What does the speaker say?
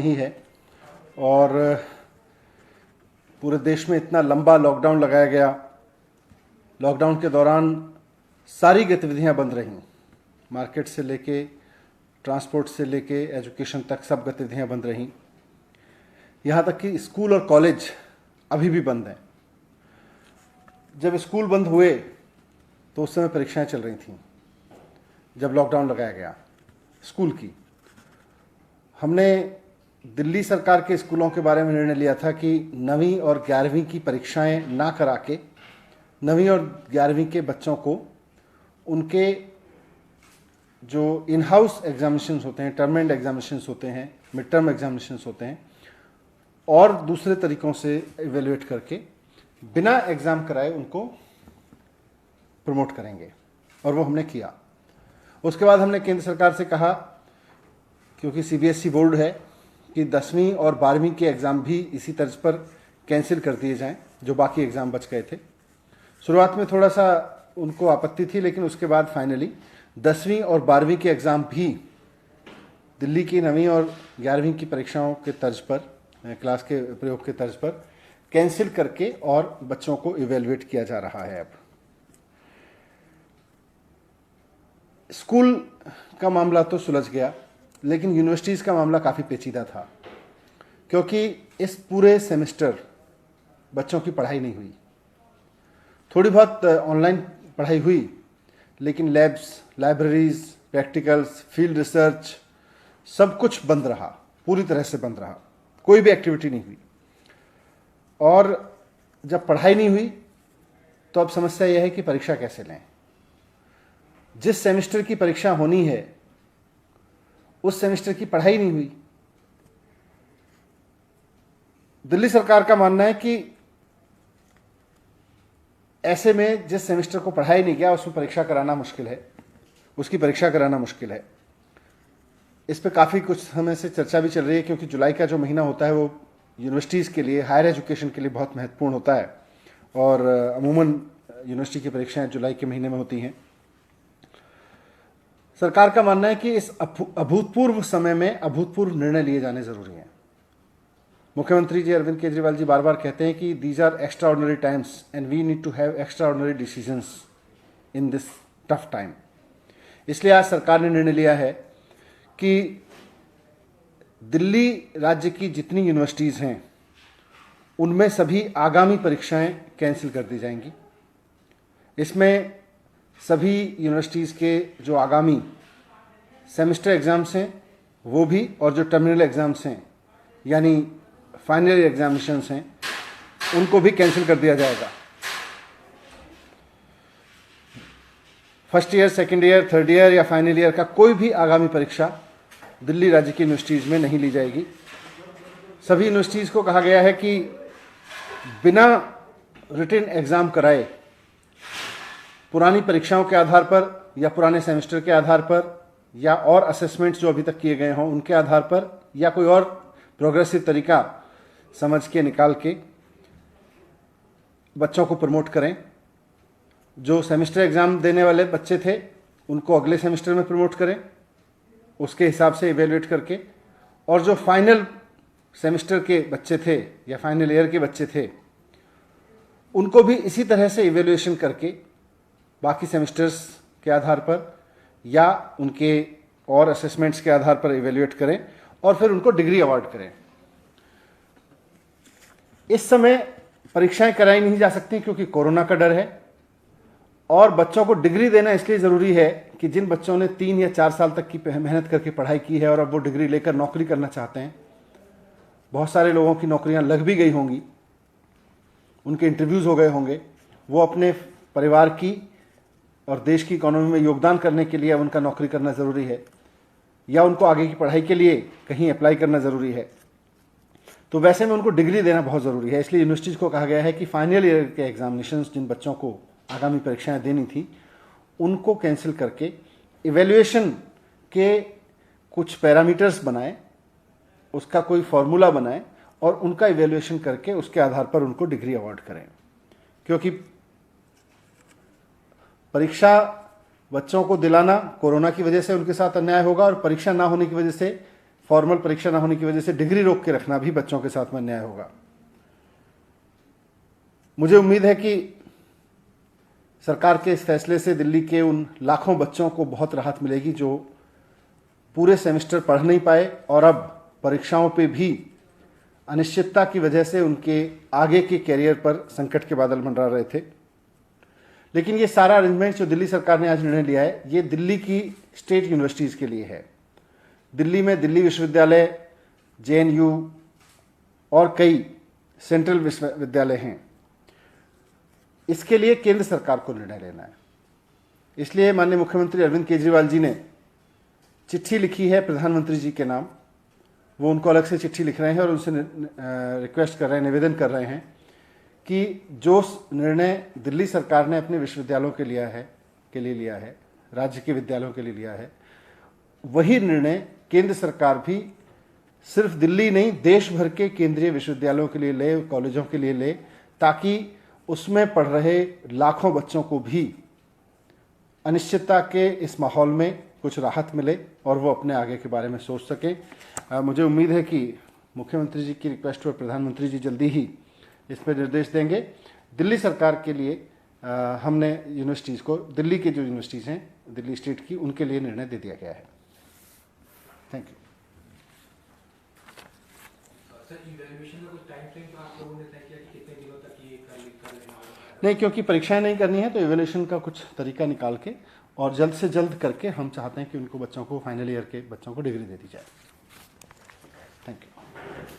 ही है और पूरे देश में इतना लंबा लॉकडाउन लगाया गया। लॉकडाउन के दौरान सारी गतिविधियां बंद रहीं, मार्केट से लेके ट्रांसपोर्ट से लेके एजुकेशन तक सब गतिविधियां बंद रहीं। यहाँ तक कि स्कूल और कॉलेज अभी भी बंद हैं। जब स्कूल बंद हुए तो उस समय परीक्षाएं चल रही थीं। जब लॉकडाउन लगाया गया स्कूल की, हमने दिल्ली सरकार के स्कूलों के बारे में निर्णय लिया था कि 9वीं और 11वीं की परीक्षाएं ना करा के 9वीं और 11वीं के बच्चों को उनके जो इन हाउस एग्जामिनेशंस होते हैं, टर्म एंड एग्जामिनेशंस होते हैं, मिड टर्म एग्जामिनेशंस होते हैं, और दूसरे तरीकों से इवेल्युएट करके बिना एग्ज़ाम कराए उनको प्रमोट करेंगे, और वो हमने किया। उसके बाद हमने केंद्र सरकार से कहा, क्योंकि सीबीएसई बोर्ड है, कि 10वीं और 12वीं के एग्ज़ाम भी इसी तर्ज पर कैंसिल कर दिए जाएं, जो बाकी एग्ज़ाम बच गए थे। शुरुआत में थोड़ा सा उनको आपत्ति थी, लेकिन उसके बाद फाइनली 10वीं और 12वीं के एग्ज़ाम भी दिल्ली की 9वीं और 11वीं की परीक्षाओं के तर्ज पर, क्लास के प्रयोग के तर्ज पर कैंसिल करके और बच्चों को इवेल्युएट किया जा रहा है। अब स्कूल का मामला तो सुलझ गया, लेकिन यूनिवर्सिटीज़ का मामला काफ़ी पेचीदा था, क्योंकि इस पूरे सेमेस्टर बच्चों की पढ़ाई नहीं हुई। थोड़ी बहुत ऑनलाइन पढ़ाई हुई, लेकिन labs, libraries, practicals, field research सब कुछ बंद रहा, पूरी तरह से बंद रहा, कोई भी एक्टिविटी नहीं हुई। और जब पढ़ाई नहीं हुई तो अब समस्या यह है कि परीक्षा कैसे लें। जिस सेमेस्टर की परीक्षा होनी है उस सेमेस्टर की पढ़ाई नहीं हुई। दिल्ली सरकार का मानना है कि ऐसे में जिस सेमेस्टर को पढ़ाई नहीं गया उसमें परीक्षा कराना मुश्किल है, उसकी परीक्षा कराना मुश्किल है। इस पे काफ़ी कुछ समय से चर्चा भी चल रही है, क्योंकि जुलाई का जो महीना होता है वो यूनिवर्सिटीज़ के लिए, हायर एजुकेशन के लिए बहुत महत्वपूर्ण होता है, और अमूमन यूनिवर्सिटी की परीक्षाएं जुलाई के महीने में होती हैं। सरकार का मानना है कि इस अभूतपूर्व समय में अभूतपूर्व निर्णय लिए जाने जरूरी हैं। मुख्यमंत्री जी अरविंद केजरीवाल जी बार बार कहते हैं कि these are extraordinary times and we need to have extraordinary decisions in this tough time. इसलिए आज सरकार ने निर्णय लिया है कि दिल्ली राज्य की जितनी यूनिवर्सिटीज़ हैं उनमें सभी आगामी परीक्षाएं कैंसिल कर दी जाएंगी। इसमें सभी यूनिवर्सिटीज़ के जो आगामी सेमेस्टर एग्ज़ाम्स हैं वो भी, और जो टर्मिनल एग्ज़ाम्स हैं यानी फाइनल एग्जामिनेशंस हैं उनको भी कैंसिल कर दिया जाएगा। First year, second year, third year या फाइनल ईयर का कोई भी आगामी परीक्षा दिल्ली राज्य की यूनिवर्सिटीज़ में नहीं ली जाएगी। सभी यूनिवर्सिटीज़ को कहा गया है कि बिना रिटन एग्ज़ाम कराए पुरानी परीक्षाओं के आधार पर या पुराने सेमेस्टर के आधार पर या और असेसमेंट्स जो अभी तक किए गए हों उनके आधार पर या कोई और प्रोग्रेसिव तरीका समझ के निकाल के बच्चों को प्रमोट करें। जो सेमेस्टर एग्ज़ाम देने वाले बच्चे थे उनको अगले सेमेस्टर में प्रमोट करें, उसके हिसाब से इवेल्युएट करके, और जो फाइनल सेमेस्टर के बच्चे थे या फाइनल ईयर के बच्चे थे उनको भी इसी तरह से इवेल्युएशन करके बाकी सेमेस्टर्स के आधार पर या उनके और असेसमेंट्स के आधार पर इवेल्युएट करें और फिर उनको डिग्री अवार्ड करें। इस समय परीक्षाएं कराई नहीं जा सकती क्योंकि कोरोना का डर है, और बच्चों को डिग्री देना इसलिए ज़रूरी है कि जिन बच्चों ने 3 या 4 साल तक की मेहनत करके पढ़ाई की है और अब वो डिग्री लेकर नौकरी करना चाहते हैं, बहुत सारे लोगों की नौकरियां लग भी गई होंगी, उनके इंटरव्यूज़ हो गए होंगे, वो अपने परिवार की और देश की इकोनॉमी में योगदान करने के लिए अब उनका नौकरी करना ज़रूरी है या उनको आगे की पढ़ाई के लिए कहीं अप्लाई करना ज़रूरी है, तो वैसे में उनको डिग्री देना बहुत ज़रूरी है। इसलिए यूनिवर्सिटीज़ को कहा गया है कि फाइनल ईयर के एग्जामिनेशंस जिन बच्चों को आगामी परीक्षाएं देनी थी उनको कैंसिल करके इवेल्युएशन के कुछ पैरामीटर्स बनाएं, उसका कोई फॉर्मूला बनाएं और उनका इवेल्युएशन करके उसके आधार पर उनको डिग्री अवार्ड करें। क्योंकि परीक्षा बच्चों को दिलाना कोरोना की वजह से उनके साथ अन्याय होगा और परीक्षा ना होने की वजह से फॉर्मल परीक्षा ना होने की वजह से डिग्री रोक के रखना भी बच्चों के साथ में अन्याय होगा। मुझे उम्मीद है कि सरकार के इस फैसले से दिल्ली के उन लाखों बच्चों को बहुत राहत मिलेगी जो पूरे सेमेस्टर पढ़ नहीं पाए और अब परीक्षाओं पे भी अनिश्चितता की वजह से उनके आगे के कैरियर पर संकट के बादल मंडरा रहे थे। लेकिन ये सारा अरेंजमेंट जो दिल्ली सरकार ने आज निर्णय लिया है, ये दिल्ली की स्टेट यूनिवर्सिटीज़ के लिए है। दिल्ली में दिल्ली विश्वविद्यालय, JNU और कई सेंट्रल विश्वविद्यालय हैं। इसके लिए केंद्र सरकार को निर्णय लेना है। इसलिए माननीय मुख्यमंत्री अरविंद केजरीवाल जी ने चिट्ठी लिखी है प्रधानमंत्री जी के नाम। वो उनको अलग से चिट्ठी लिख रहे हैं और उनसे रिक्वेस्ट कर रहे हैं, निवेदन कर रहे हैं कि जो निर्णय दिल्ली सरकार ने अपने विश्वविद्यालयों के लिए लिया है, राज्य के विद्यालयों के लिए लिया है, वही निर्णय केंद्र सरकार भी सिर्फ दिल्ली नहीं, देश भर के केंद्रीय विश्वविद्यालयों के लिए ले, कॉलेजों के लिए ले, ताकि उसमें पढ़ रहे लाखों बच्चों को भी अनिश्चितता के इस माहौल में कुछ राहत मिले और वो अपने आगे के बारे में सोच सकें। मुझे उम्मीद है कि मुख्यमंत्री जी की रिक्वेस्ट पर प्रधानमंत्री जी जल्दी ही इस पर निर्देश देंगे। दिल्ली सरकार के लिए हमने यूनिवर्सिटीज़ को, दिल्ली के जो यूनिवर्सिटीज़ हैं दिल्ली स्टेट की, उनके लिए निर्णय दे दिया गया है। Thank you. नहीं, क्योंकि परीक्षाएं नहीं करनी है तो इवैल्यूएशन का कुछ तरीका निकाल के और जल्द से जल्द करके हम चाहते हैं कि उनको बच्चों को, फाइनल ईयर के बच्चों को डिग्री दे दी जाए। Thank you.